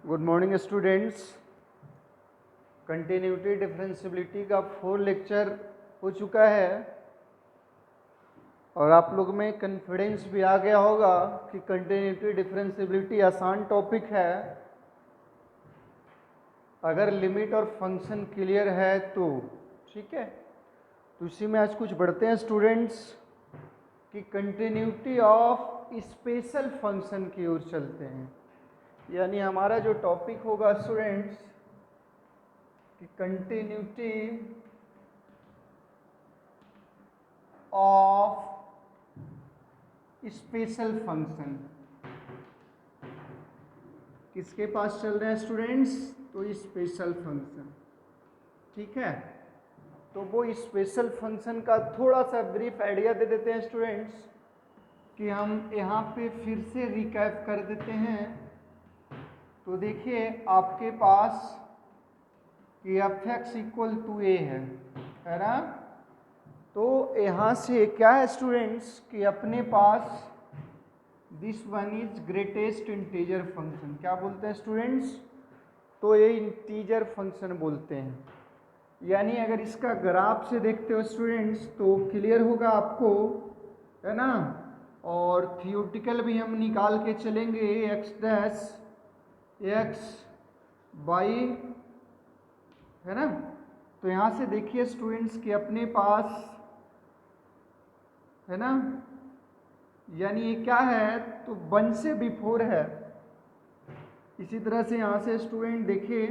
Good morning students. Continuity differentiability का 4 lecture हो चुका है और आप लोग में कॉन्फिडेंस भी आ गया होगा कि कंटिन्यूटी डिफरेंशियबिलिटी आसान टॉपिक है। अगर लिमिट और फंक्शन क्लियर है तो ठीक है। तो इसी में आज कुछ बढ़ते हैं स्टूडेंट्स कि कंटिन्यूटी ऑफ स्पेशल फंक्शन की ओर चलते हैं। यानी हमारा जो टॉपिक होगा स्टूडेंट्स कि कंटिन्यूटी ऑफ स्पेशल फंक्शन किसके पास चल रहे हैं स्टूडेंट्स? तो स्पेशल फंक्शन, ठीक है। तो वो स्पेशल फंक्शन का थोड़ा सा ब्रीफ आइडिया दे देते हैं स्टूडेंट्स कि हम यहाँ पे फिर से रिकैप कर देते हैं। तो देखिए आपके पास कि f(x) इक्वल टू a है ना। तो यहाँ से क्या है स्टूडेंट्स कि अपने पास this one is greatest integer function. क्या बोलते हैं स्टूडेंट्स? तो ये इंटीजर फंक्शन बोलते हैं। यानी अगर इसका ग्राफ से देखते हो स्टूडेंट्स तो क्लियर होगा आपको, है ना। और थियोटिकल भी हम निकाल के चलेंगे x' x बाई, है ना। तो यहाँ से देखिए स्टूडेंट्स कि अपने पास, है ना, यानी ये क्या है तो 1 से बिफोर है। इसी तरह से यहाँ से स्टूडेंट देखिए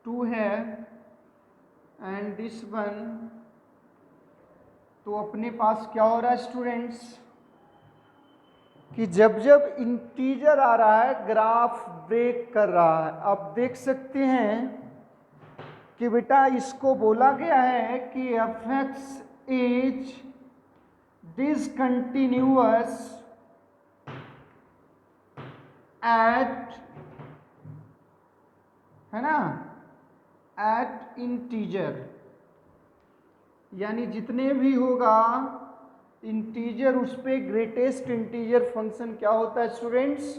2 है एंड दिस वन। तो अपने पास क्या हो रहा है स्टूडेंट्स कि जब जब इंटीजर आ रहा है ग्राफ ब्रेक कर रहा है। आप देख सकते हैं कि बेटा इसको बोला गया है कि f(x) इज डिसकंटिन्यूअस एट, है ना, एट इंटीजर। यानी जितने भी होगा इंटीजर उस पे ग्रेटेस्ट इंटीजर फंक्शन क्या होता है स्टूडेंट्स?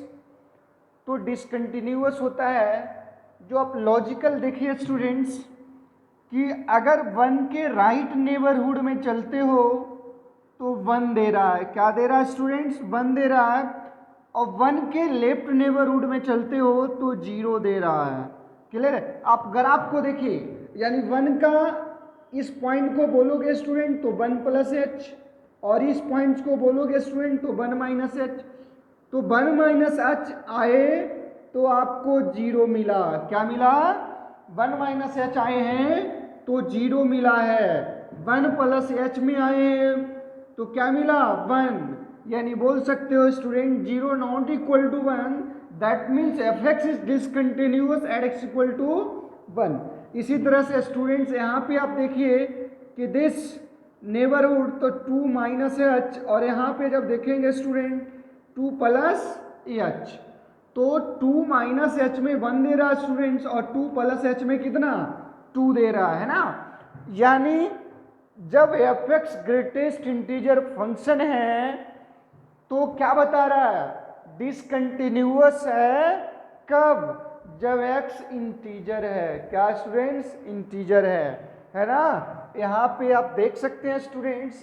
तो डिसकंटिन्यूअस होता है। जो आप लॉजिकल देखिए स्टूडेंट्स कि अगर 1 के राइट नेबरहुड में चलते हो तो 1 दे रहा है। क्या दे रहा है स्टूडेंट्स? 1 दे रहा है। और 1 के लेफ्ट नेबरहुड में चलते हो तो 0 दे रहा है। क्लियर है? आप ग्राफ को देखिए, यानी 1 का इस पॉइंट को बोलोगे स्टूडेंट तो 1 प्लस एच, और इस पॉइंट को बोलोगे स्टूडेंट तो 1 माइनस एच। तो 1 माइनस एच आए तो आपको 0 मिला। क्या मिला? 1 माइनस एच आए हैं तो 0 मिला है। 1 प्लस एच में आए हैं तो क्या मिला? 1। यानी बोल सकते हो student 0 not equal to 1, that means f(x) is discontinuous at x equal to 1। इसी तरह से स्टूडेंट्स यहाँ पे आप देखिए कि दिस नेबरहुड तो 2 माइनस एच, और यहाँ पे जब देखेंगे स्टूडेंट 2 प्लस एच, तो 2 माइनस एच में 1 दे रहा है स्टूडेंट्स, और 2 प्लस एच में कितना? 2 दे रहा है ना। यानी जब f(x) ग्रेटेस्ट इंटीजर फंक्शन है तो क्या बता रहा है? डिसकंटिन्यूअस है। कब? जब x इंटीजर है। क्या स्टूडेंट्स? इंटीजर है ना। यहाँ पे आप देख सकते हैं स्टूडेंट्स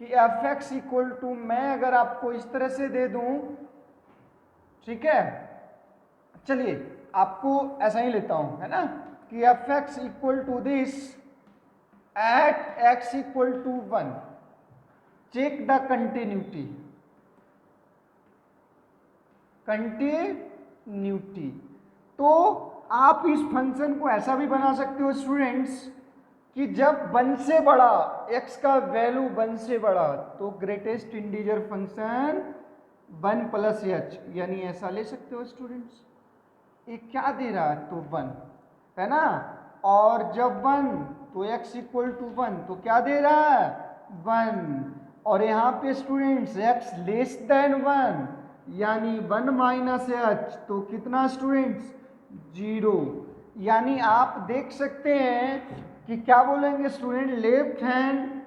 कि f(x) इक्वल टू, मैं अगर आपको इस तरह से दे दूं, ठीक है, चलिए आपको ऐसा ही लेता हूं, है ना, कि f(x) equal to this at x equal to 1, check the continuity. Continuity तो आप इस फंक्शन को ऐसा भी बना सकते हो स्टूडेंट्स कि जब 1 से बड़ा, x का वैल्यू 1 से बड़ा, तो greatest integer function 1 plus H, यानी ऐसा ले सकते हो स्टूडेंट्स। ये क्या दे रहा है? तो 1, है ना। और जब 1 तो x इक्वल टू 1, तो क्या दे रहा है? 1। और यहाँ पे स्टूडेंट्स x लेस देन 1, यानी 1 माइनस एच, तो कितना स्टूडेंट्स? 0। यानी आप देख सकते हैं कि क्या बोलेंगे स्टूडेंट? लेफ्ट हैंड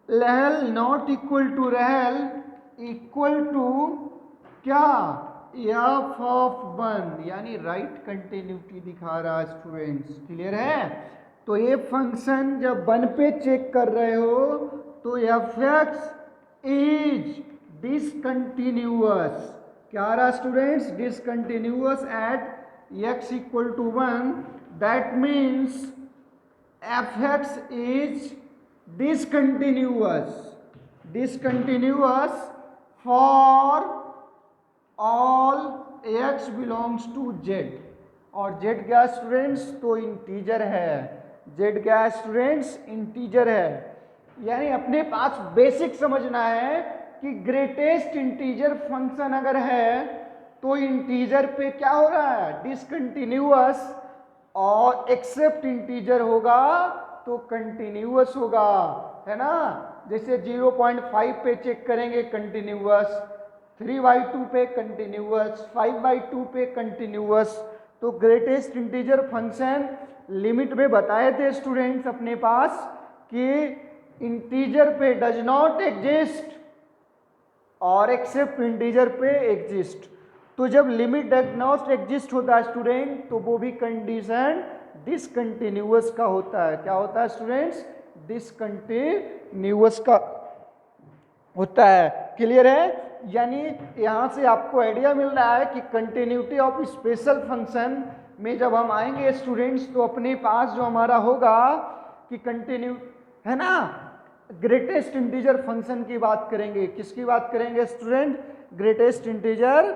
रेहल नॉट इक्वल टू रेहल इक्वल टू क्या? एफ ऑफ 1 यानी राइट कंटिन्यूटी दिखा रहा है स्टूडेंट्स, क्लियर है। तो ये फंक्शन जब 1 पे चेक कर रहे हो तो एफ एक्स इज डिसकंटिन्यूअस, क्या आ रहा students, discontinuous at x equal to 1, that means F x is discontinuous for all x belongs to z, और z क्या स्टूडेंट्स, तो इंटीजर है, z क्या है स्टूडेंट्स, इंटीजर है। यानी अपने पास बेसिक समझना है कि ग्रेटेस्ट इंटीजर फंक्शन अगर है तो इंटीजर पे क्या हो रहा है, डिसकंटिन्यूअस, और एक्सेप्ट इंटीजर होगा तो कंटिन्यूअस होगा, है ना। जैसे 0.5 पे चेक करेंगे कंटिन्यूअस, 3/2 पे कंटिन्यूअस, 5/2 पे कंटिन्यूअस। तो ग्रेटेस्ट इंटीजर फंक्शन लिमिट में बताए थे स्टूडेंट्स अपने पास कि इंटीजर पे डज नॉट एग्जिस्ट और एक्सेप्ट इंटीजर पे एग्जिस्ट। तो जब लिमिट डज नॉट एग्जिस्ट होता है स्टूडेंट तो वो भी कंडीशन डिसकंटिन्यूअस का होता है, क्या होता है स्टूडेंट्स, डिसकंटिन्यूअस का होता है, क्लियर है। यानी यहां से आपको आइडिया मिल रहा है कि कंटिन्यूटी ऑफ स्पेशल फंक्शन में जब हम आएंगे स्टूडेंट्स तो अपने पास जो हमारा होगा कि कंटिन्यू, है ना, ग्रेटेस्ट इंटीजर फंक्शन की बात करेंगे, किसकी बात करेंगे स्टूडेंट, ग्रेटेस्ट इंटीजर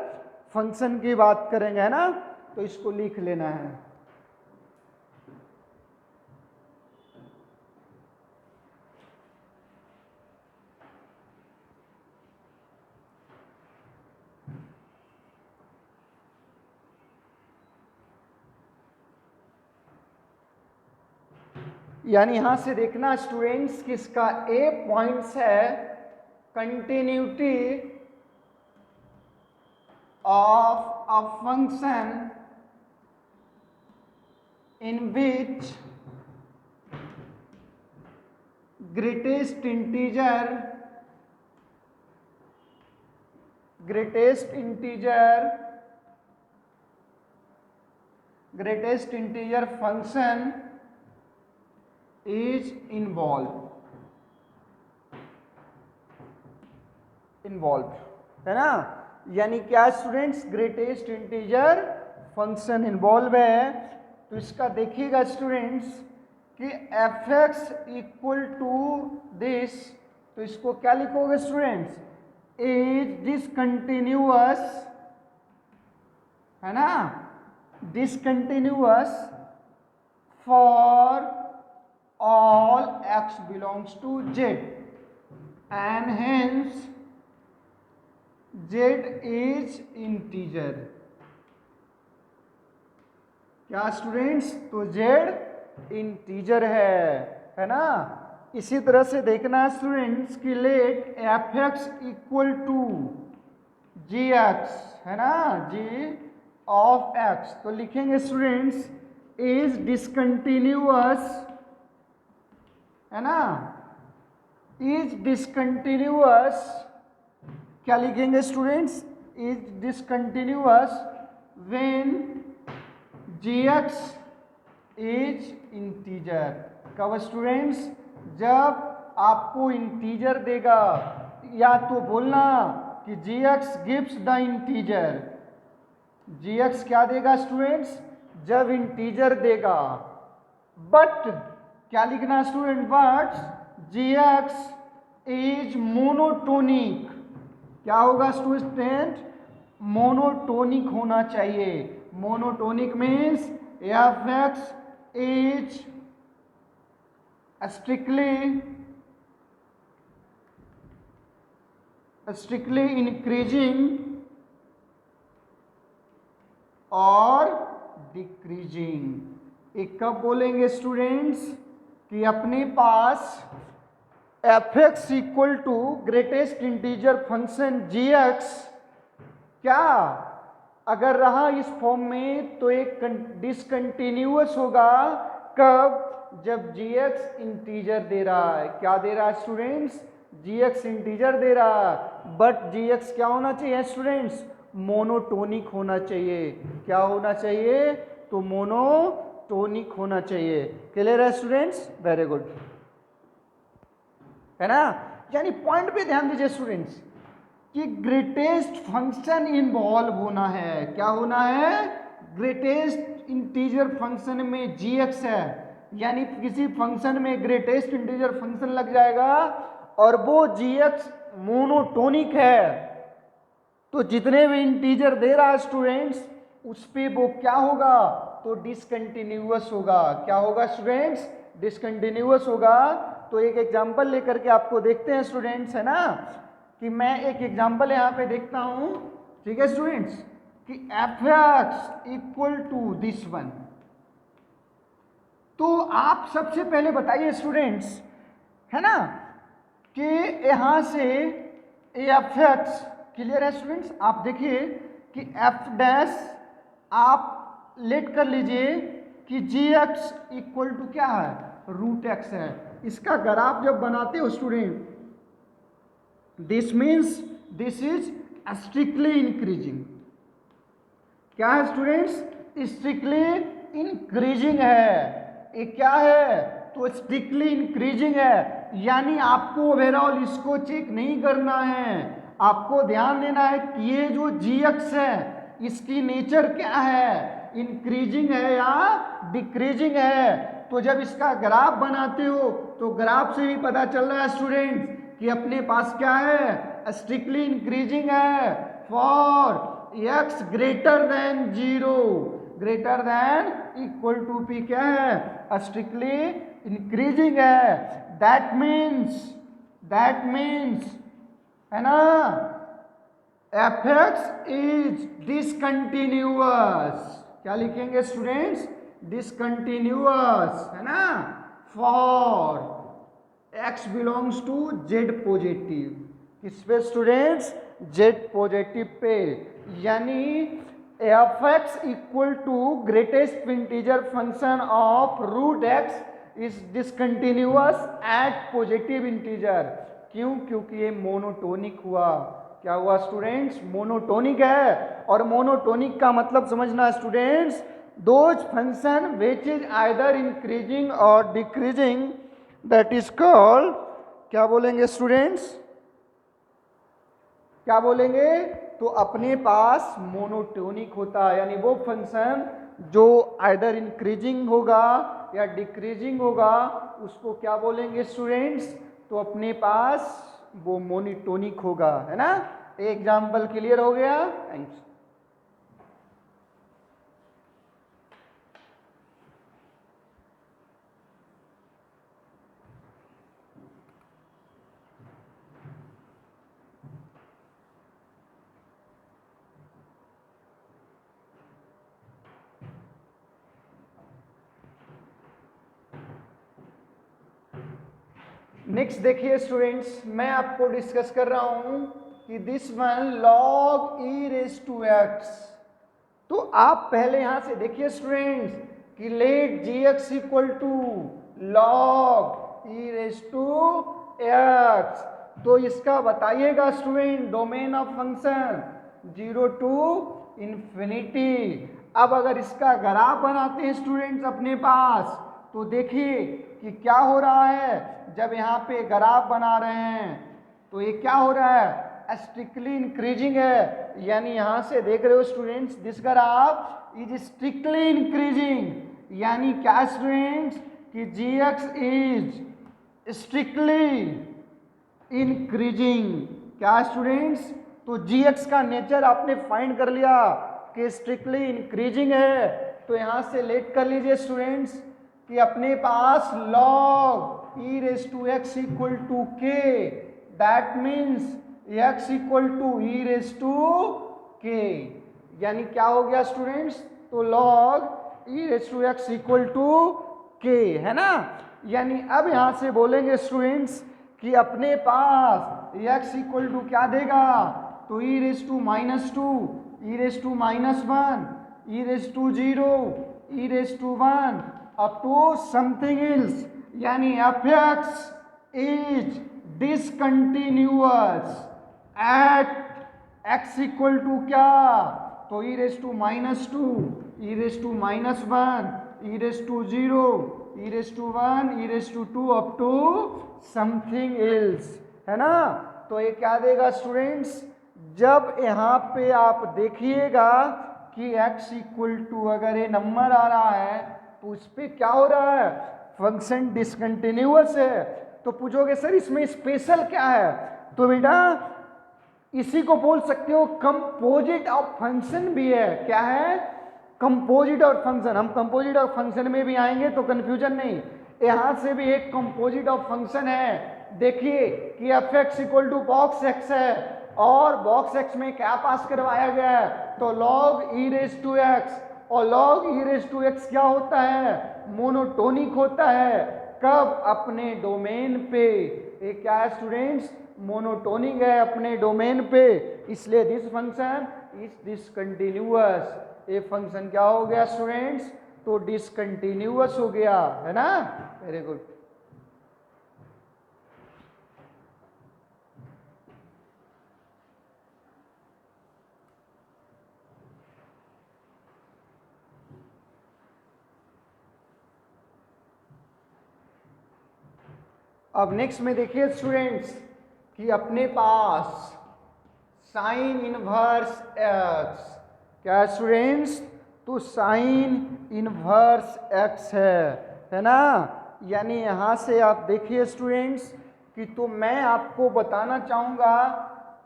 फंक्शन की बात करेंगे, है ना। तो इसको लिख लेना है। यानी यहां से देखना स्टूडेंट्स कि इसका ए पॉइंट्स है continuity of a function in which greatest integer function is involve, है ना। यानी क्या students, greatest integer function involve है। तो इसका देखिएगा स्टूडेंट्स कि f x equal to this, तो इसको क्या लिखोगे स्टूडेंट्स, इज डिसकंटिन्यूअस, है ना, discontinuous for all x belongs to z and hence z is integer, क्या स्टूडेंट्स, तो z इंटीजर है ना। इसी तरह से देखना स्टूडेंट्स कि let f x equal to g x, है ना, जी ऑफ एक्स, तो लिखेंगे स्टूडेंट्स इज डिसकंटिन्यूअस, है ना, इज डिसकंटिन्यूअस, क्या लिखेंगे students, is discontinuous when gx is integer, कब स्टूडेंट्स, जब आपको इंटीजर देगा, या तो बोलना कि gx gives the integer, gx क्या देगा स्टूडेंट्स, जब इंटीजर देगा, बट क्या लिखना student, but gx is monotonic, क्या होगा स्टूडेंट, मोनोटोनिक होना चाहिए। Monotonic means F x is strictly increasing और डिक्रीजिंग। एक कब बोलेंगे स्टूडेंट्स कि अपने पास F x equal to greatest integer function G X क्या अगर रहा इस फॉर्म में तो एक डिसकंटिन्यूअस होगा, कब, जब जी एक्स इंटीजर दे रहा है, क्या दे रहा है स्टूडेंट्स, जी एक्स इंटीजर दे रहा है, बट जी एक्स क्या होना चाहिए स्टूडेंट्स, मोनोटोनिक होना चाहिए। क्या होना चाहिए? तो मोनोटोनिक होना चाहिए। क्लियर है स्टूडेंट्स? वेरी गुड, है ना। यानी पॉइंट पे ध्यान दीजिए स्टूडेंट्स कि ग्रेटेस्ट फंक्शन इन्वॉल्व होना है। क्या होना है? ग्रेटेस्ट इंटीजर फंक्शन में gx है, यानी किसी फंक्शन में ग्रेटेस्ट इंटीजर फंक्शन लग जाएगा और वो gx मोनोटोनिक है, तो जितने भी इंटीजर दे रहा है स्टूडेंट्स उस पे वो क्या होगा? तो डिसकंटिन्यूअस होगा। क्या होगा स्टूडेंट्स? डिसकंटिन्यूअस होगा। तो एक एग्जांपल लेकर के आपको देखते हैं स्टूडेंट्स, है ना, कि मैं एक एग्जांपल यहाँ पे देखता हूं, ठीक है स्टूडेंट्स, कि fx equal to this one. तो आप सबसे पहले बताइए स्टूडेंट्स, है ना, कि यहां से fx क्लियर है स्टूडेंट्स। आप देखिए कि f डैश आप लेट कर लीजिए कि gx इक्वल टू क्या है? रूट x है। इसका ग्राफ जब बनाते हो student, this means this is strictly increasing. क्या है स्टूडेंट्स? स्ट्रिक्टली इंक्रीजिंग है। ये क्या है? तो स्ट्रिक्टली इंक्रीजिंग है, यानी आपको ओवरऑल इसको चेक नहीं करना है, आपको ध्यान देना है कि ये जो gx है इसकी नेचर क्या है, इंक्रीजिंग है या डिक्रीजिंग है। तो जब इसका ग्राफ बनाते हो तो ग्राफ से भी पता चल रहा है स्टूडेंट्स कि अपने पास क्या है? स्ट्रिक्टली इंक्रीजिंग है for x greater than 0, greater than equal to p क्या है? स्ट्रिक्टली इंक्रीजिंग है। दैट मीन्स है ना, fx इज डिसकंटिन्यूअस। क्या लिखेंगे स्टूडेंट्स? डिसकंटिन्यूअस, है ना, for x belongs to z positive. किस पे स्टूडेंट्स? z पॉजिटिव पे। यानी fx equal to greatest integer function of root x is discontinuous at positive integer. क्यों? क्योंकि ये मोनोटोनिक हुआ। क्या हुआ स्टूडेंट्स? मोनोटोनिक है। और मोनोटोनिक का मतलब समझना students, those function which is either increasing और डिक्रीजिंग, दैट इज कॉल्ड, क्या बोलेंगे स्टूडेंट्स? क्या बोलेंगे? तो अपने पास मोनोटोनिक होता है, यानी वो फंक्शन जो आइदर इंक्रीजिंग होगा या डिक्रीजिंग होगा उसको क्या बोलेंगे स्टूडेंट्स? तो अपने पास वो मोनोटोनिक होगा, है ना। एग्जाम्पल क्लियर हो गया? थैंक्स। नेक्स्ट देखिए स्टूडेंट्स, मैं आपको डिस्कस कर रहा हूं कि this one log e raise to x। तो आप पहले यहां से देखिए स्टूडेंट्स कि let gx equal to log e raise to x। तो इसका बताइएगा student domain of function 0 to infinity. अब अगर इसका ग्राफ बनाते हैं स्टूडेंट्स अपने पास, तो देखिए कि क्या हो रहा है। जब यहाँ पे ग्राफ बना रहे हैं तो ये क्या हो रहा है? स्ट्रिक्टली इंक्रीजिंग है, यानी यहां से देख रहे हो students this graph is strictly increasing. यानी क्या स्टूडेंट्स कि gx इज स्ट्रिक्टली इंक्रीजिंग। क्या स्टूडेंट्स? तो gx का नेचर आपने फाइंड कर लिया कि स्ट्रिक्टली इंक्रीजिंग है। तो यहां से लेट कर लीजिए स्टूडेंट्स कि अपने पास log e raise to x equal to k, that means x equal to e raise to k। यानी क्या हो गया स्टूडेंट्स? तो log e raise to x equal to k, है ना। यानी अब यहां से बोलेंगे स्टूडेंट्स कि अपने पास x इक्वल टू क्या देगा? तो e raise to minus two, e raise to minus one, e raise to zero, e raise to one up to something else. यानी fx is discontinuous at x equal to क्या, तो e raise to minus two, e raise to minus one, e raise to zero, e raise to one, e raise to two up to something else, है ना। तो ये क्या देगा students, जब यहाँ पे आप देखिएगा कि x इक्वल टू अगर ये नंबर आ रहा है तो उस पर क्या हो रहा है, फंक्शन डिसकंटिन्यूअस है। तो पूछोगे सर इसमें स्पेशल क्या है, तो बेटा इसी को बोल सकते हो कंपोजिट ऑफ फंक्शन भी है। क्या है, कंपोजिट ऑफ फंक्शन। हम कंपोजिट ऑफ फंक्शन में भी आएंगे तो कंफ्यूजन नहीं, यहां से भी एक कंपोजिट ऑफ फंक्शन है। देखिए कि f x equal to box x है और बॉक्स एक्स में क्या पास करवाया गया है, तो log E raise to X, और log E raise to X क्या होता है, मोनोटोनिक होता है। कब, अपने डोमेन पे। ये क्या है स्टूडेंट्स, मोनोटोनिक है अपने डोमेन पे, इसलिए दिस फंक्शन इज डिसकंटिन्यूअस। ये फंक्शन क्या हो गया स्टूडेंट्स, तो डिसकंटिन्यूअस हो गया, है ना। Very good. अब नेक्स्ट में देखिए स्टूडेंट्स कि अपने पास साइन इनवर्स एक्स, क्या है स्टूडेंट्स, तो साइन इनवर्स एक्स है ना। यानी यहाँ से आप देखिए स्टूडेंट्स कि तो मैं आपको बताना चाहूँगा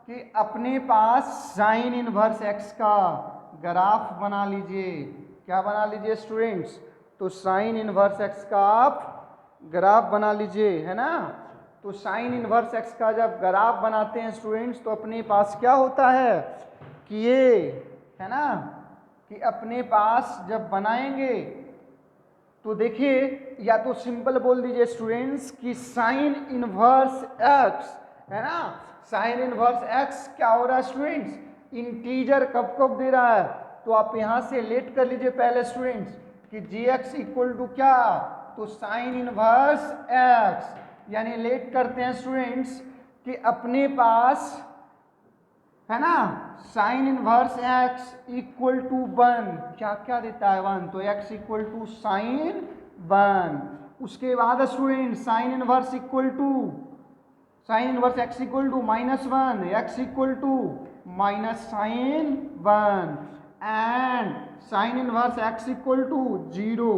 कि अपने पास साइन इनवर्स एक्स का ग्राफ बना लीजिए। क्या बना लीजिए स्टूडेंट्स, तो साइन इनवर्स एक्स का आप ग्राफ बना लीजिए, है ना। तो साइन इनवर्स एक्स का जब ग्राफ बनाते हैं स्टूडेंट्स तो अपने पास क्या होता है कि ये, है ना, कि अपने पास जब बनाएंगे तो देखिए, या तो सिंपल बोल दीजिए स्टूडेंट्स कि साइन इनवर्स एक्स, है ना। साइन इनवर्स एक्स क्या हो रहा है स्टूडेंट्स, इंटीजर कब कब दे रहा है, तो आप यहां से लेट कर लीजिए पहले स्टूडेंट्स कि जी एक्स इक्वल टू क्या, तो साइन इनवर्स एक्स, यानी लेट करते हैं स्टूडेंट्स कि अपने पास, है ना, sine inverse x equal to one, क्या क्या देता है वन, तो x equal to sine one. उसके बाद student sine inverse equal to, sine inverse x equal to minus one, x equal to minus sign one, and sine inverse x equal to zero,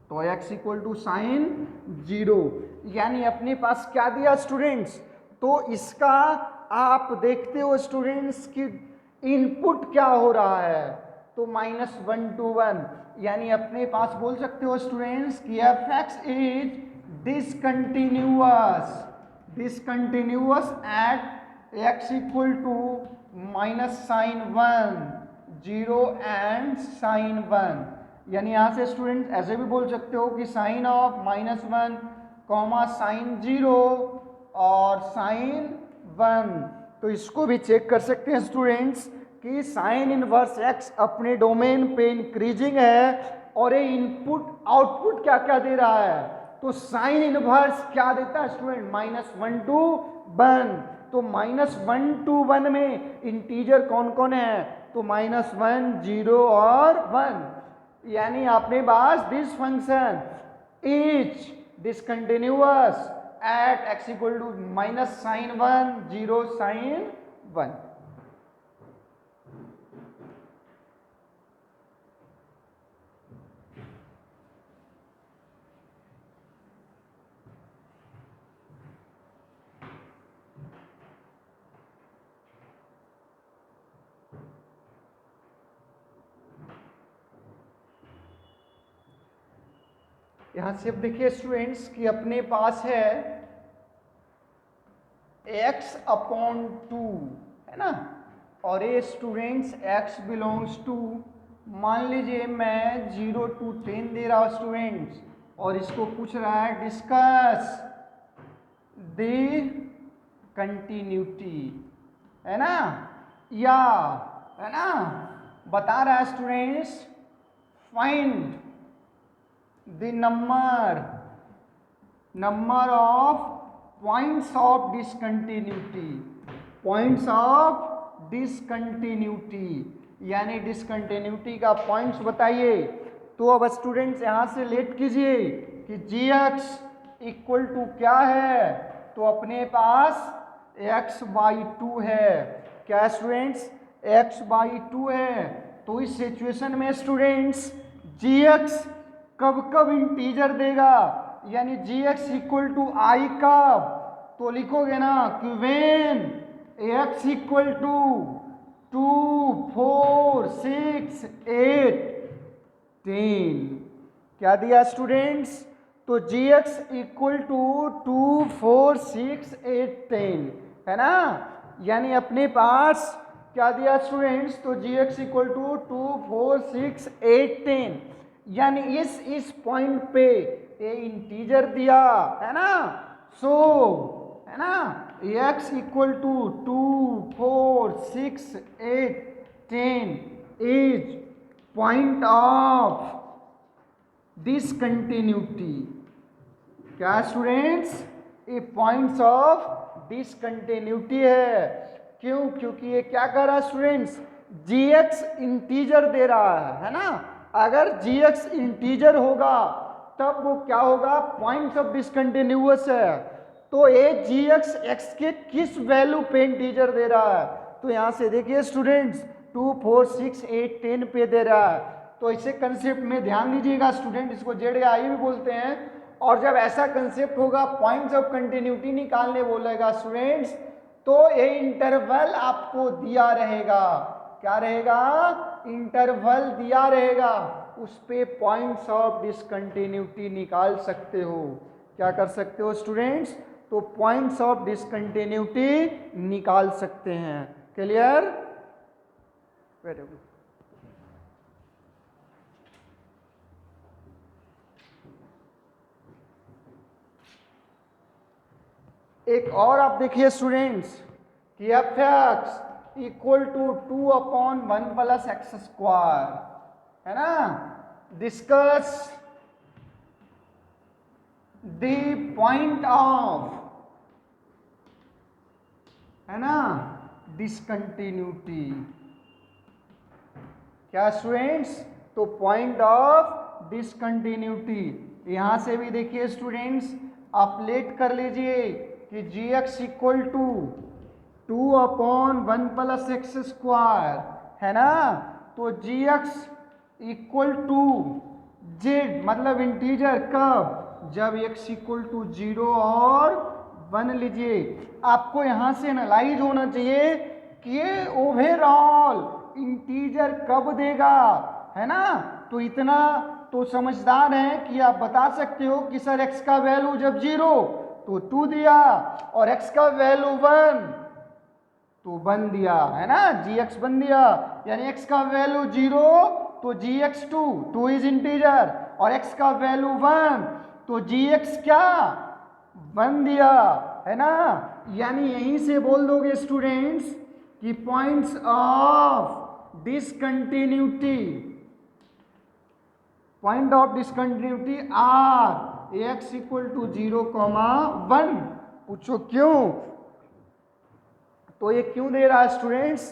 तो x equal to sine zero. यानी अपने पास क्या दिया students, तो इसका आप देखते हो स्टूडेंट्स कि इनपुट क्या हो रहा है, तो माइनस वन टू वन, यानी अपने पास बोल सकते हो स्टूडेंट्स कि f x is discontinuous, discontinuous at x equal to minus sign one zero and sine one. यानी यहां से स्टूडेंट ऐसे भी बोल सकते हो कि sine of minus one comma sine zero और साइन वन। तो इसको भी चेक कर सकते हैं स्टूडेंट्स कि साइन इनवर्स एक्स अपने डोमेन पे इंक्रीजिंग है और ये इनपुट आउटपुट क्या क्या दे रहा है, तो साइन इनवर्स क्या देता है student, minus one to one. तो माइनस वन टू वन में इंटीजर कौन कौन है, तो माइनस वन जीरो और वन। यानी आपने पास this function is discontinuous at x equal to minus sign one zero sign one. यहां से अब देखिए स्टूडेंट्स कि अपने पास है x अपॉन टू, है ना, और ये स्टूडेंट्स x बिलोंग्स टू, मान लीजिए मैं 0 to 10 दे रहा हूं स्टूडेंट्स, और इसको पूछ रहा है डिस्कस द कंटिन्यूटी, है ना, या, है ना, बता रहा है students find the number of points of discontinuity, points of discontinuity, यानी डिसकंटिन्यूटी का पॉइंट्स बताइए। तो अब स्टूडेंट्स यहां से लेट कीजिए कि जी एक्स इक्वल टू क्या है, तो अपने पास x/2 है। क्या स्टूडेंट्स, x/2 है। तो इस सिचुएशन में स्टूडेंट्स जी एक्स कब कब इंटीजर देगा, यानी जी एक्स इक्वल टू आई कब, तो लिखोगे ना कि वेन एक्स इक्वल टू 2, 4, 6, 8, 10। क्या दिया स्टूडेंट्स, तो जी एक्स इक्वल टू 2, 4, 6, 8, 10 है ना। यानी अपने पास क्या दिया स्टूडेंट्स, तो जी एक्स इक्वल टू 2, 4, 6, 8, 10, यानी इस पॉइंट पे ये इंटीजर दिया है ना। सो है ना, x equal to 2, 4, 6, 8, 10 is point of discontinuity. क्या स्टूडेंट्स, ये पॉइंट्स ऑफ डिसकंटिन्यूटी है। क्यों, क्योंकि ये क्या कर रहा है स्टूडेंट्स, जी एक्स इंटीजर दे रहा है ना। अगर जी एक्स इंटीजर होगा तब वो क्या होगा, पॉइंट्स ऑफ डिसकंटिन्यूअस है। तो ये जी एक्स एक्स के किस वैल्यू पे इंटीजर दे रहा है, तो यहां से देखिए स्टूडेंट्स 2, 4, 6, 8, 10 पे दे रहा है। तो इसे कंसेप्ट में ध्यान दीजिएगा स्टूडेंट, इसको जेड आई भी बोलते हैं। और जब ऐसा कंसेप्ट होगा पॉइंट्स ऑफ कंटिन्यूटी निकालने बोलेगा स्टूडेंट्स, तो ये इंटरवल आपको दिया रहेगा। क्या रहेगा, इंटरवल दिया रहेगा, उस पे पॉइंट्स ऑफ डिसकंटिन्यूटी निकाल सकते हो। क्या कर सकते हो स्टूडेंट्स, तो पॉइंट्स ऑफ डिसकंटिन्यूटी निकाल सकते हैं। Clear, very good. एक और आप देखिए स्टूडेंट्स कि f x equal to 2/1 plus x square है ना। डिस्कस द पॉइंट ऑफ है ना डिसकंटिन्यूटी। क्या स्टूडेंट्स, तो पॉइंट ऑफ डिसकंटिन्यूटी। यहां से भी देखिए स्टूडेंट्स आप लेट कर लीजिए कि g x equal to 2/1 plus x square है ना। तो g x equal to z मतलब इंटीजर कब, जब x इक्वल टू 0 और 1 लीजिए। आपको यहां से एनालाइज होना चाहिए कि ये ओवरऑल इंटीजर कब देगा, है ना। तो इतना तो समझदार है कि आप बता सकते हो कि सर x का वैल्यू जब 0 तो 2 दिया, और x का वैल्यू 1 तो 1 दिया, है ना, gx बन दिया। यानी x का वैल्यू 0 तो gx 2 इज इंटीजर, और x का वैल्यू 1 तो gx क्या 1 दिया, है ना। यानी यहीं से बोल दोगे स्टूडेंट्स कि points of discontinuity, point of discontinuity are x equal to 0,1। पूछो क्यों, तो ये क्यों दे रहा है स्टूडेंट्स,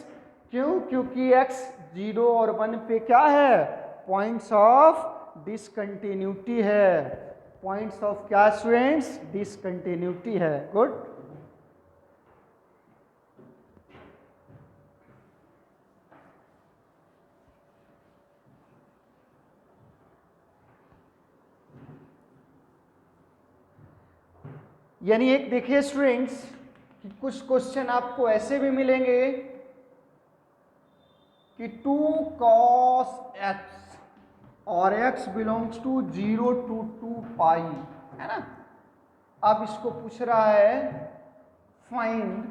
क्यों, क्योंकि x 0 और 1 पे क्या है, पॉइंट्स ऑफ डिसकंटिन्यूटी है। पॉइंट्स ऑफ क्या स्टूडेंट्स, डिसकंटिन्यूटी है। गुड। यानी एक देखिए स्टूडेंट्स कि कुछ क्वेश्चन आपको ऐसे भी मिलेंगे कि 2 cos x और x बिलोंग्स टू 0 to 2 पाई, है ना। अब इसको पूछ रहा है find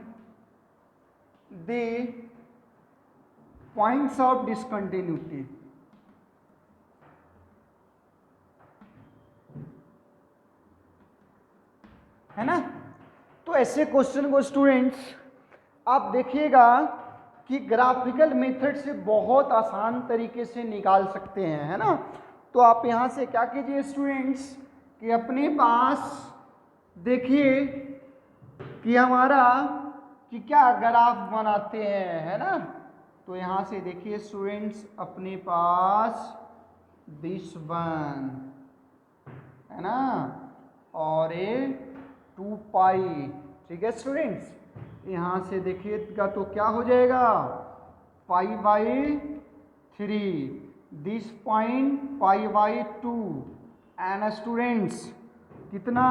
the points of discontinuity. है ना। तो ऐसे क्वेश्चन को स्टूडेंट्स आप देखिएगा कि ग्राफिकल मेथड से बहुत आसान तरीके से निकाल सकते हैं, है ना। तो आप यहां से क्या कीजिए स्टूडेंट्स कि अपने पास देखिए कि हमारा कि क्या ग्राफ बनाते हैं, है ना। तो यहाँ से देखिए स्टूडेंट्स, अपने पास दिस वन है ना, और ये 2 पाई, ठीक है स्टूडेंट्स। यहाँ से देखिएगा तो क्या हो जाएगा, π/3, दिस पॉइंट π/2 एंड स्टूडेंट्स कितना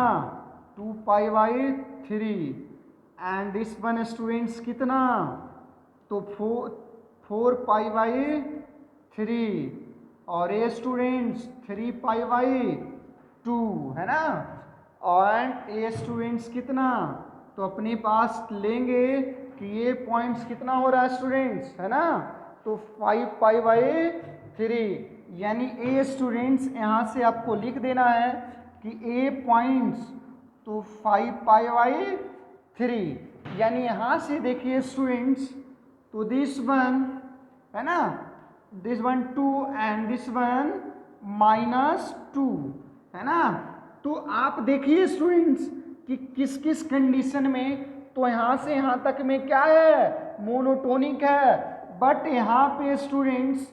2π/3 एंड दिस वन स्टूडेंट्स कितना, तो 4π/3 और ये स्टूडेंट्स 3π/2 है ना। और ये स्टूडेंट्स कितना, तो अपने पास लेंगे कि ये पॉइंट्स कितना हो रहा है स्टूडेंट्स, है ना, तो 5π/3, यानी ए स्टूडेंट्स यहाँ से आपको लिख देना है कि ए पॉइंट्स तो 5π/3, यानी यहाँ से देखिए स्टूडेंट्स, तो दिस वन है ना, this one 2 and this one -2 है ना। तो आप देखिए स्टूडेंट्स कि किस किस कंडीशन में, तो यहाँ से यहाँ तक में क्या है, मोनोटोनिक है, बट यहाँ पे स्टूडेंट्स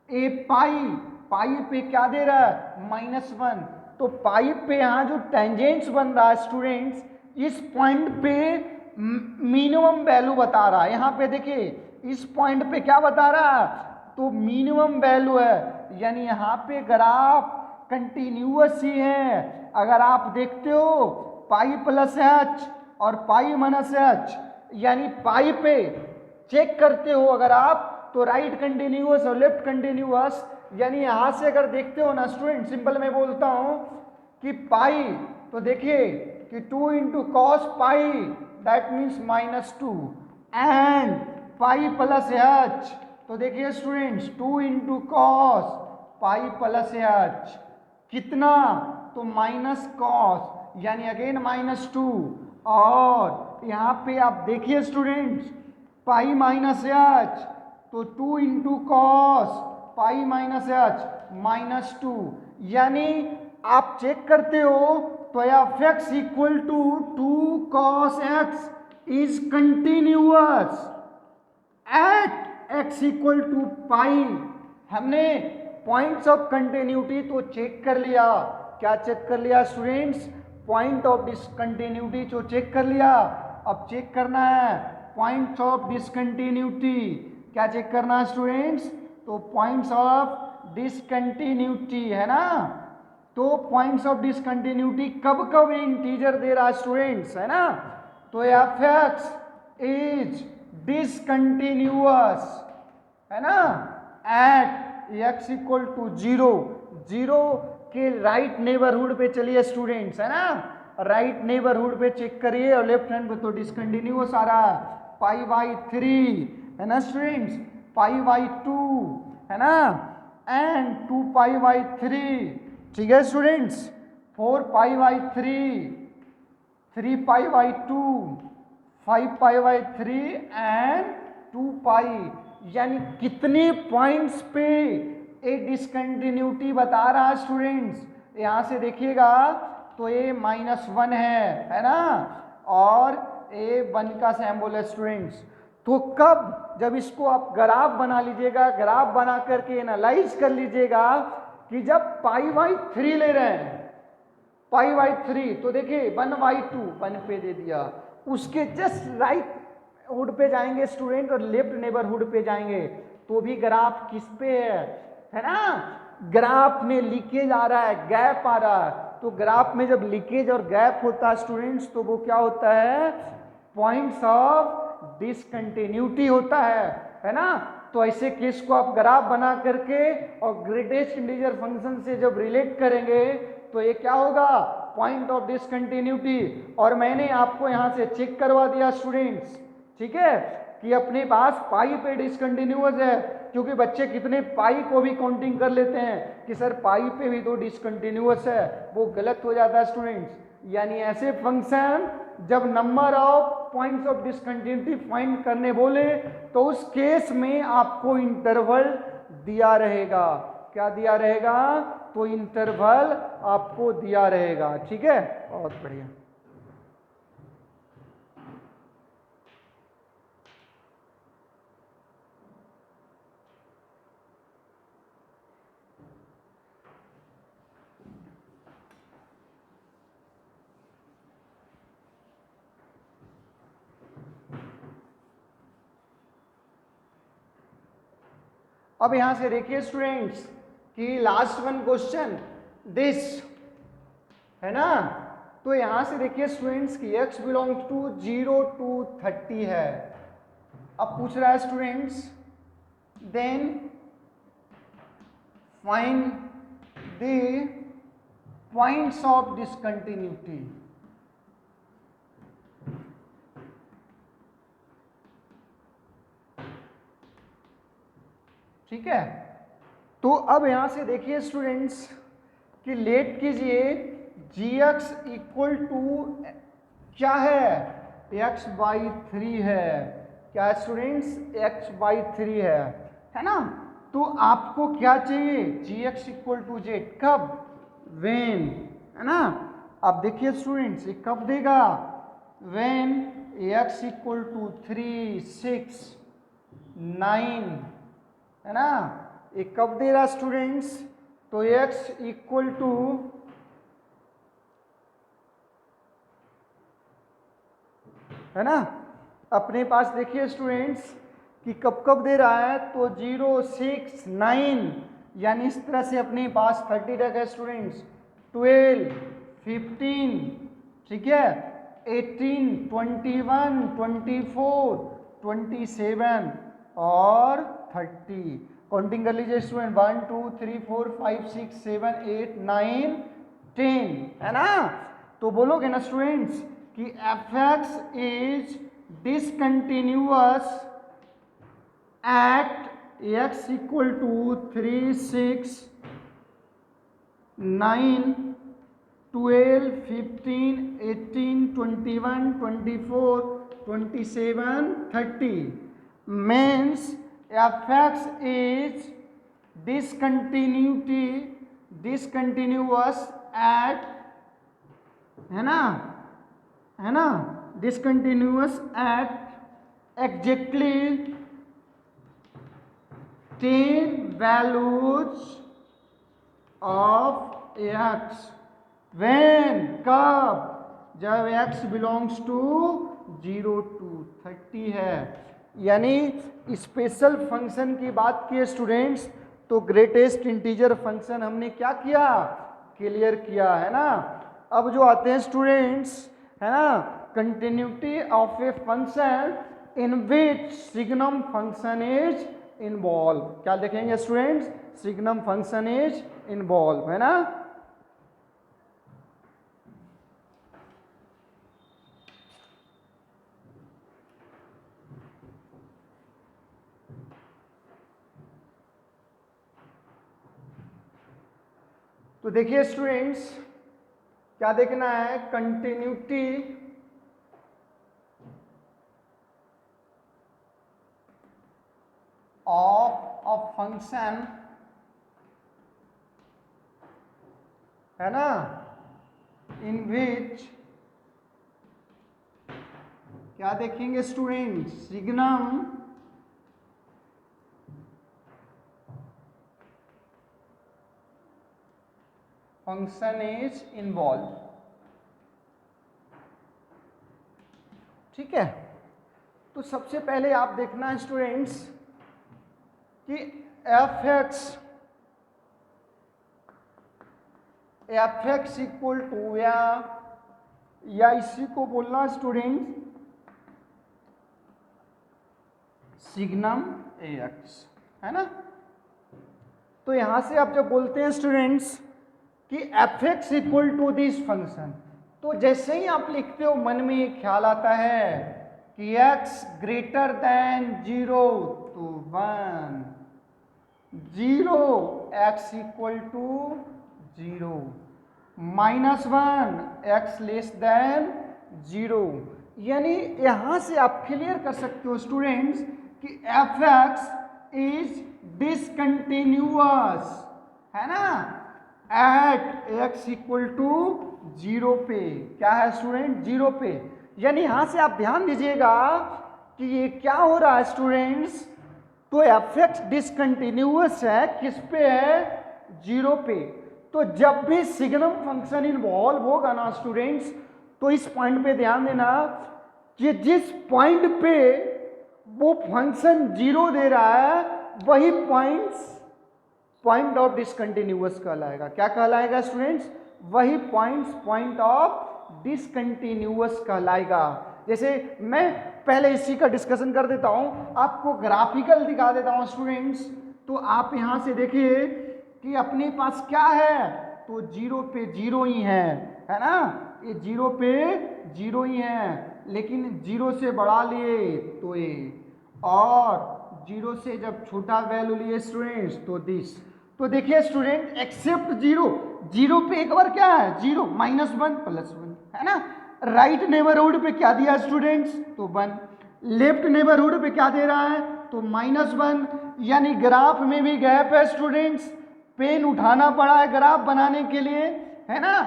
ए पाई पे क्या दे रहा है, -1, तो पाई पे यहाँ जो टेंजेंट्स बन रहा है स्टूडेंट्स, इस पॉइंट पे मिनिमम वैल्यू बता रहा है। यहाँ पे देखिए इस पॉइंट पे क्या बता रहा है, तो मिनिमम वैल्यू है, यानी यहाँ पे ग्राफ कंटिन्यूअस ही है। अगर आप देखते हो π+h और π-h, यानी पाई पे चेक करते हो अगर आप, तो राइट कंटिन्यूअस और लेफ्ट कंटिन्यूअस, यानी यहां से अगर देखते हो ना स्टूडेंट, सिंपल मैं बोलता हूं कि पाई, तो देखिए कि 2 × cos pi that means -2 and π+h, तो देखिए स्टूडेंट्स 2 × cos π+h कितना, तो -cos, यानी अगेन -2, और यहाँ पे आप देखिए स्टूडेंट्स π-h, तो 2 × cos π-h -2, यानी आप चेक करते हो तो f(x = 2 cos x is continuous eight x = पाई। हमने पॉइंट्स ऑफ कंटिन्यूटी तो चेक कर लिया, क्या चेक कर लिया स्टूडेंट्स, पॉइंट ऑफ डिसकंटिन्यूटी तो चेक कर लिया। अब चेक करना है पॉइंट्स ऑफ डिसकंटिन्यूटी, क्या चेक करना है स्टूडेंट्स, तो पॉइंट्स ऑफ डिसकंटिन्यूटी है ना। तो पॉइंट्स ऑफ डिसकंटिन्यूटी कब कब इंटीजर दे रहा है स्टूडेंट्स, है ना, तो f(x इज डिसकंटिन्यूअस है ना एट x = 0 के राइट नेबरहुड पे चलिए स्टूडेंट्स, है ना, राइट नेबरहुड पे चेक करिए, और लेफ्ट हैंड पे तो डिसकंटिन्यूअस आ रहा है, π/3 है ना स्टूडेंट्स, π/2 है ना, एंड 2π/3, ठीक है स्टूडेंट्स, 4π/3, 3π/2, 5π/3 एंड 2π, यानी कितने पॉइंट्स पे ए डिसकंटिन्यूटी बता रहा है स्टूडेंट्स। यहाँ से देखिएगा तो ये -1 है ना, और ए 1 का सैम्बल है स्टूडेंट्स। तो कब, जब इसको आप ग्राफ बना लीजिएगा, ग्राफ बना करके एनालाइज कर लीजिएगा कि जब π/3 ले रहे हैं, π/3, तो देखिए 1/2 1 पे दे दिया, उसके जस्ट राइट हुड पे जाएंगे स्टूडेंट और लेफ्ट नेबरहुड पे जाएंगे, तो भी ग्राफ किस पे है ना, ग्राफ में लीकेज आ रहा है, गैप आ रहा है। तो ग्राफ में जब लीकेज और गैप होता है स्टूडेंट्स, तो वो क्या होता है, पॉइंट्स ऑफ डिसकंटिन्यूटी होता है ना। तो ऐसे केस को आप ग्राफ बना करके और ग्रेटेस्ट इंटीजर फंक्शन से जब रिलेट करेंगे तो ये क्या होगा, पॉइंट ऑफ डिसकंटिन्यूटी। और मैंने आपको यहाँ से चेक करवा दिया स्टूडेंट्स, ठीक है, कि अपने पास पाई पे डिसकंटिन्यूअस है, क्योंकि बच्चे कितने पाई को भी काउंटिंग कर लेते हैं कि सर पाई पे भी तो डिसकंटिन्यूअस है, वो गलत हो जाता है स्टूडेंट्स। यानी ऐसे फंक्शन जब number of points of discontinuity find करने बोले तो उस केस में आपको इंटरवल दिया रहेगा, क्या दिया रहेगा, तो इंटरवल आपको दिया रहेगा, ठीक है, बहुत बढ़िया। अब यहां से देखिए स्टूडेंट्स कि लास्ट वन क्वेश्चन दिस है ना, तो यहां से देखिए स्टूडेंट्स की x बिलोंग्स टू 0 to 30 है। अब पूछ रहा है students then find the points of discontinuity. ठीक है, तो अब यहां से देखिए स्टूडेंट्स कि लेट कीजिए gx इक्वल टू क्या है, x/3 है। क्या है स्टूडेंट्स, x/3 है ना। तो आपको क्या चाहिए, gx इक्वल टू z, कब, वेन, है ना। अब देखिए स्टूडेंट्स ये कब देगा, वेन x इक्वल टू 3, 6, 9, है ना। ये कब दे रहा स्टूडेंट्स, तो x इक्वल टू है ना, अपने पास देखिए स्टूडेंट्स कि कब कब दे रहा है, तो 0, 6, 9, यानी इस तरह से अपने पास 30 तक है स्टूडेंट्स, 12, 15, ठीक है, 18, 21, 24, 27 और 30। काउंटिंग कर लीजिए स्टूडेंट, 1, 2, 3, 4, 5, 6, 7, 8, 9, 10, है ना। तो बोलोगे ना स्टूडेंट्स कि f(x) is discontinuous at x equal to 3, 6, 9, 12, 15, 18, 21, 24, 27, 30 means f(x) is discontinuous at, है ना, discontinuous at exactly 10 values of x when, कब, जब x belongs to 0 to 30 है। यानी स्पेशल फंक्शन की बात की स्टूडेंट्स, तो ग्रेटेस्ट इंटीजर फंक्शन हमने क्या किया, क्लियर किया, है ना। अब जो आते हैं स्टूडेंट्स, है ना, continuity of a function in which signum function is involve. क्या देखेंगे students, signum function is involve, है ना। तो देखिए स्टूडेंट्स क्या देखना है, कंटिन्यूटी ऑफ अ फंक्शन, है ना, इन विच, क्या देखेंगे students, signum function is involve. ठीक है, तो सबसे पहले आप देखना है स्टूडेंट्स कि f(x) इक्वल टू, या इसी को बोलना स्टूडेंट्स सिग्नम ax, है ना। तो यहां से आप जब बोलते हैं स्टूडेंट्स कि f(x) equal to this function, तो जैसे ही आप लिखते हो मन में एक ख्याल आता है कि x ग्रेटर देन 0 तो 1, 0 x equal to 0, -1 x less than 0। यानी यहां से आप क्लियर कर सकते हो स्टूडेंट्स कि f(x) इज डिसकंटिन्यूअस, है ना, एट x इक्वल टू 0 पे। क्या है स्टूडेंट, 0 पे। यानी यहां से आप ध्यान दीजिएगा कि ये क्या हो रहा है स्टूडेंट्स, तो f(x) डिसकंटिन्यूअस है, किस पे है, 0 पे। तो जब भी सिग्नम फंक्शन इन्वॉल्व होगा ना स्टूडेंट्स, तो इस पॉइंट पे ध्यान देना कि जिस पॉइंट पे वो फंक्शन 0 दे रहा है वही पॉइंट ऑफ डिसकंटिन्यूअस कहलाएगा। क्या कहलाएगा स्टूडेंट्स? वही पॉइंट ऑफ डिसकंटिन्यूअस कहलाएगा। जैसे मैं पहले इसी का डिस्कशन कर देता हूं, आपको ग्राफिकल दिखा देता हूं स्टूडेंट्स। तो आप यहां से देखिए कि अपने पास क्या है, तो 0 पे 0 ही है ना, ये 0 पे 0 ही है, लेकिन 0 से बढ़ा लिए तो ये, और 0 से जब छोटा वैल्यू लिए स्टूडेंट्स तो दिस। तो देखिए स्टूडेंट, एक्सेप्ट 0 पे एक बार क्या है 0, -1 +1 है ना। राइट नेबरहुड पे क्या दिया स्टूडेंट्स, तो 1। लेफ्ट नेबरहुड पे क्या दे रहा है, तो -1। यानी ग्राफ में भी गैप है स्टूडेंट्स, पेन उठाना पड़ा है ग्राफ बनाने के लिए, है ना।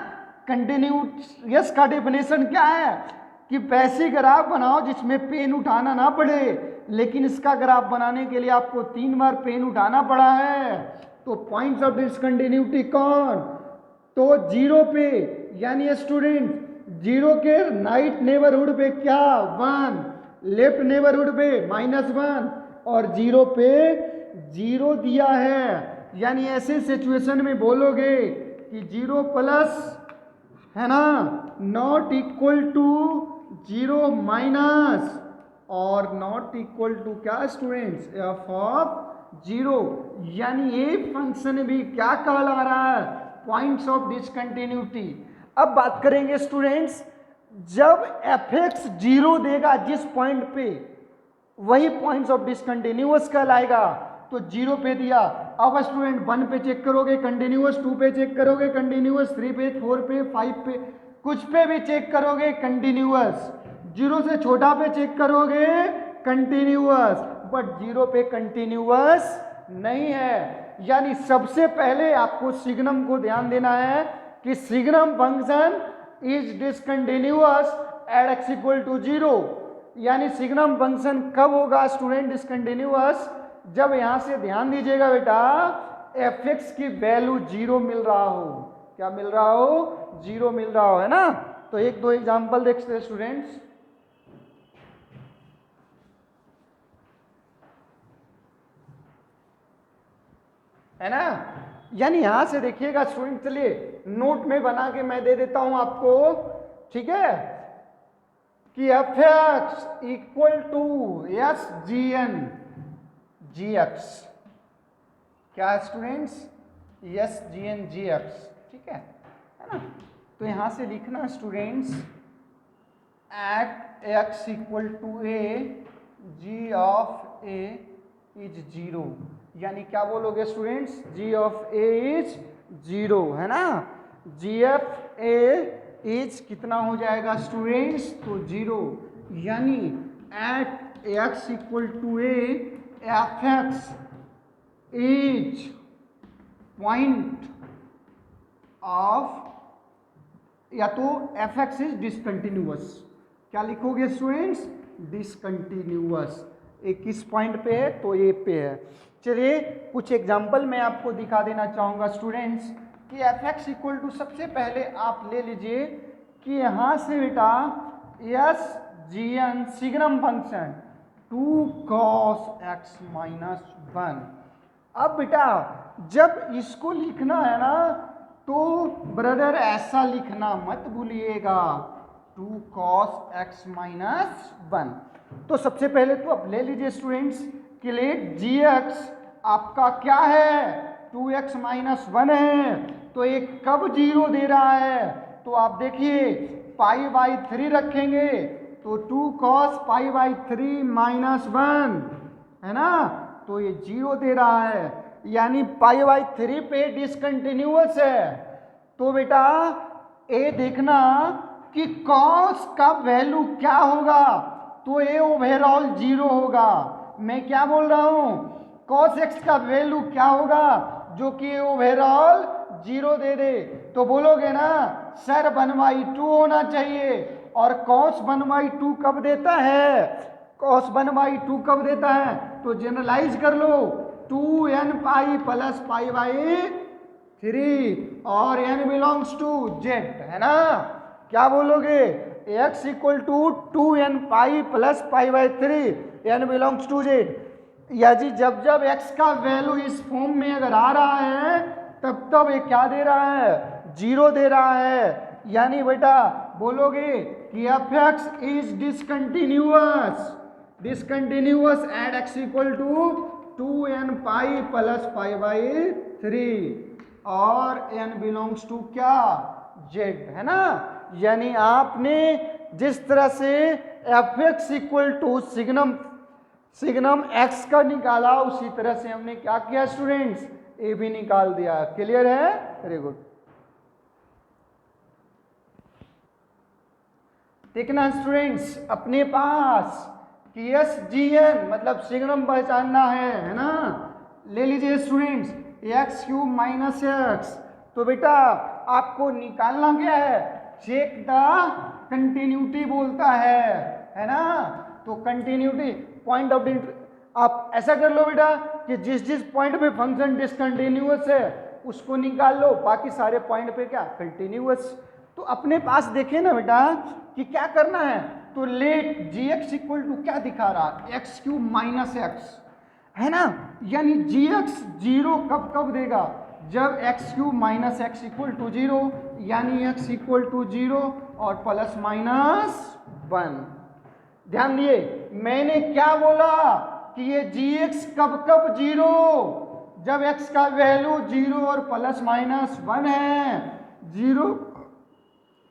कंटिन्यूअस का डेफिनेशन क्या है कि वैसी ग्राफ बनाओ जिसमें पेन उठाना ना पड़े, लेकिन इसका ग्राफ बनाने के लिए आपको 3 बार पेन उठाना पड़ा है। तो पॉइंट्स ऑफ डिसकंटिन्यूटी कौन, तो 0 पे, यानी स्टूडेंट 0 के राइट नेबरहुड पे क्या 1, लेफ्ट नेबरहुड पे -1, और 0 पे 0 दिया है। यानी ऐसे सिचुएशन में बोलोगे कि 0 प्लस है ना, नॉट इक्वल टू 0 माइनस, और नॉट इक्वल टू क्या स्टूडेंट्स, f ऑफ 0। यानी ये फंक्शन भी क्या कहला रहा है, पॉइंट्स ऑफ डिसकंटिन्यूटी। अब बात करेंगे स्टूडेंट्स, जब fx 0 देगा जिस पॉइंट पे, वही पॉइंट्स ऑफ डिसकंटिन्यूअस कहलाएगा। तो 0 पे दिया, अब स्टूडेंट 1 पे चेक करोगे कंटिन्यूअस, 2 पे चेक करोगे कंटिन्यूअस, 3 पे, 4 पे, 5 पे, कुछ पे भी चेक करोगे कंटिन्यूअस। 0 से छोटा पे चेक करोगे कंटिन्यूअस, बट 0 पे कंटिन्यूअस नहीं है। यानी सबसे पहले आपको सिग्नम को ध्यान देना है कि signum function is discontinuous at x = 0। यानी सिग्नम फंक्शन कब होगा स्टूडेंट डिसकंटिन्यूअस, जब यहां से ध्यान दीजिएगा बेटा, fx की वैल्यू 0 मिल रहा हो। क्या मिल रहा हो, 0 मिल रहा हो, है ना। तो 1-2 एग्जांपल देखते हैं स्टूडेंट्स। है ना, यानी यहां से देखिएगा स्टूडेंट, चलिए नोट में बना के मैं दे देता हूं आपको, ठीक है, कि fx = SGN GX, क्या है स्टूडेंट्स, SGN GX, ठीक है ना। तो यहां से लिखना students, at x = a g of a is 0। यानी क्या बोलोगे students, g of a is 0, है ना। g ऑफ a इज कितना हो जाएगा स्टूडेंट्स, तो 0। यानी at x = a fx is point of, या तो fx इज डिसकंटिन्यूअस। क्या लिखोगे स्टूडेंट्स, डिसकंटिन्यूअस। एक किस पॉइंट पे है, तो ए पे है। चलिए कुछ एग्जांपल मैं आपको दिखा देना चाहूंगा स्टूडेंट्स कि fx = सबसे पहले आप ले लीजिए कि यहां से बेटा SGN signum function 2 cos x - 1। अब बेटा जब इसको लिखना है ना, तो ब्रदर ऐसा लिखना मत भूलिएगा, 2 cos x - 1। तो सबसे पहले तो आप ले लीजिए स्टूडेंट्स कि लेट gx आपका क्या है, 2x - 1 है। तो ये कब 0 दे रहा है, तो आप देखिए π/3 रखेंगे, तो 2 cos π/3 - 1, है ना। तो ये 0 दे रहा है, यानी π/3 पे डिसकंटिन्यूअस है। तो बेटा ए देखना कि cos का वैल्यू क्या होगा, तो ए ओवरऑल 0 होगा। मैं क्या बोल रहा हूं, cos x का वैल्यू क्या होगा, जो कि ओवरऑल 0 दे दे। तो बोलोगे ना सर 1/2 होना चाहिए, और cos 1/2 कब देता है, cos 1/2 कब देता है, तो जनरलाइज कर लो, 2n पाई प्लस π/3, और n बिलोंग्स टू z, है ना। क्या बोलोगे, x = 2n pi plus π/3, n belongs to z। या जी जब जब x का वैल्यू इस फॉर्म में अगर आ रहा है तब तब ये क्या दे रहा है, जीरो दे रहा है। यानी बेटा बोलोगे कि f x is discontinuous, discontinuous at x equal to 2n pi plus pi by 3 और n बिलोंग्स टू क्या, z, है ना। यानी आपने जिस तरह से f x equal to signum x का निकाला उसी तरह से हमने क्या किया स्टूडेंट्स, ए भी निकाल दिया। क्लियर है, वेरी गुड। देखना स्टूडेंट्स अपने पास कि एस जी एन मतलब सिग्नम पहचानना है ना। ले लीजिए students x cube minus x, तो बेटा आपको निकालना क्या है, चेक द कंटिन्यूटी बोलता है ना। तो कंटिन्यूटी पॉइंट ऑफ आप ऐसा कर लो बेटा कि जिस जिस पॉइंट पे फंक्शन डिसकंटिन्यूअस है उसको निकाल लो, बाकी सारे पॉइंट पे क्या कंटिन्यूअस। तो अपने पास देखे ना बेटा कि क्या करना है, तो let g x equal to क्या दिखा रहा है, एक्स क्यूब माइनस एक्स, है ना। यानी जी एक्स जीरो कब कब देगा, जब x cube minus x equal to zero, यानी एक्स इक्वल टू जीरो और प्लस माइनस 1। ध्यान दिए मैंने क्या बोला कि ये जी एक्स कब कब जीरो, जब एक्स का वैल्यू जीरो और प्लस माइनस 1 है, जीरो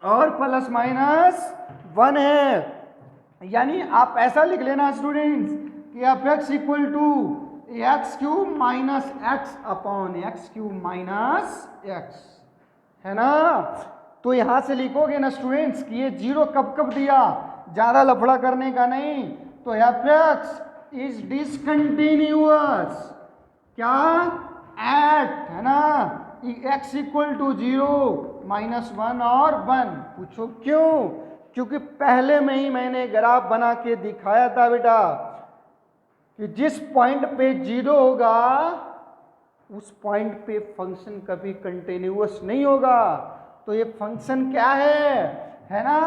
और प्लस माइनस 1 है। यानी आप ऐसा लिख लेना स्टूडेंट्स कि f x equal to x cube minus x upon x cube minus x, है ना। तो यहां से लिखोगे ना स्टूडेंट्स कि ये जीरो कब कब दिया, ज्यादा लफड़ा करने का नहीं। तो एफ एक्स इज डिसकंटिन्यूअस क्या, एट, है ना, x equal to zero minus 1 और 1। पूछो क्यों, क्योंकि पहले में ही मैंने ग्राफ बना के दिखाया था बेटा कि जिस पॉइंट पे जीरो होगा उस पॉइंट पे फंक्शन कभी कंटिन्यूअस नहीं होगा। तो ये फंक्शन क्या है ना,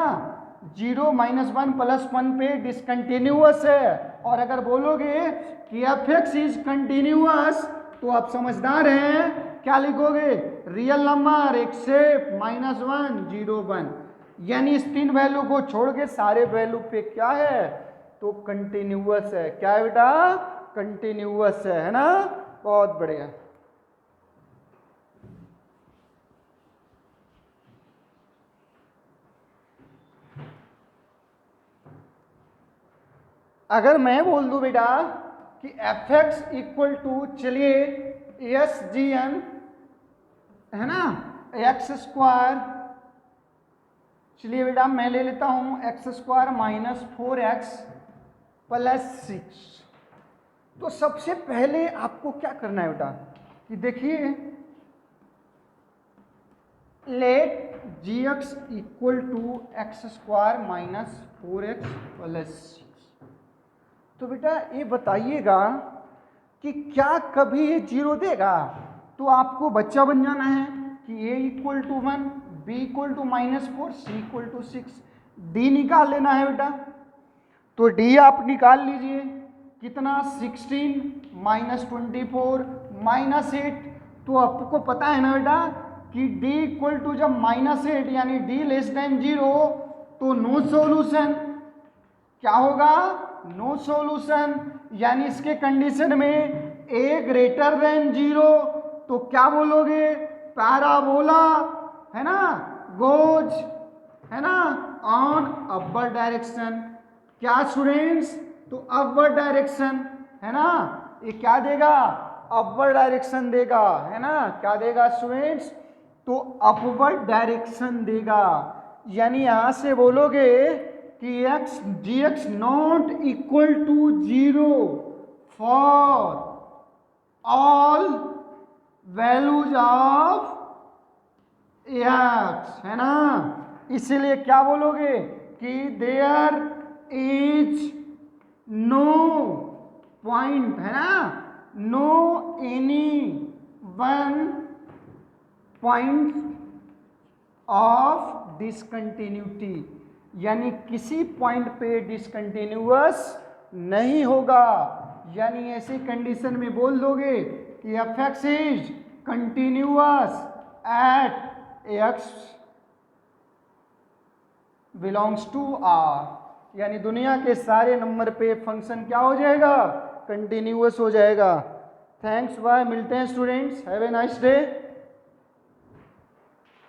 जीरो माइनस 1 प्लस 1 पे डिसकंटिन्यूअस है। और अगर बोलोगे कि एफ एक्स इज कंटिन्यूअस तो आप समझदार हैं, क्या लिखोगे, रियल नंबर एक से माइनस 1 0 1, यानी इस तीन वैल्यू को छोड़ के सारे वैल्यू पे क्या है, तो कंटिन्यूअस है। क्या है बेटा, कंटिन्यूअस है ना। बहुत बढ़िया। अगर मैं बोल दूं बेटा कि एफ एक्स इक्वल टू, चलिए एस जी एन है ना, एक्स स्क्वायर, चलिए बेटा मैं ले लेता हूं x square minus 4x plus 6। तो सबसे पहले आपको क्या करना है बेटा कि देखिए let g x equal to x square minus 4x plus 6। तो बेटा ये बताइएगा कि क्या कभी ये जीरो देगा। तो आपको बच्चा बन जाना है कि a equal to 1, b equal to minus 4, c equal to 6, d निकाल लेना है बेटा। तो d आप निकाल लीजिए, कितना 16 माइनस 24 माइनस 8। तो आपको पता है ना बेटा कि d इक्वल टू जब माइनस 8 यानी d लेस देन 0 तो नो सॉल्यूशन, क्या होगा, नो सॉल्यूशन। यानी इसके कंडीशन में a ग्रेटर देन 0 तो क्या बोलोगे, पैराबोला, है ना, गोज, है ना, ऑन अपवर्ड डायरेक्शन। क्या स्टूडेंट्स, तो अपवर्ड डायरेक्शन, है ना, ये क्या देगा, अपवर्ड डायरेक्शन देगा, है ना। क्या देगा स्टूडेंट्स, तो अपवर्ड डायरेक्शन देगा। यानी यहां से बोलोगे कि x g x not equal to 0 for all values of x, है ना। इसीलिए क्या बोलोगे कि देयर इज नो पॉइंट, है ना, no any one point of discontinuity, यानी किसी पॉइंट पे डिसकंटिन्यूअस नहीं होगा। यानी ऐसी कंडीशन में बोल दोगे कि f x is continuous at x belongs to R, यानी दुनिया के सारे नंबर पे फंक्शन क्या हो जाएगा, कंटिन्यूअस हो जाएगा। थैंक्स, बाय, मिलते हैं students, have a nice day.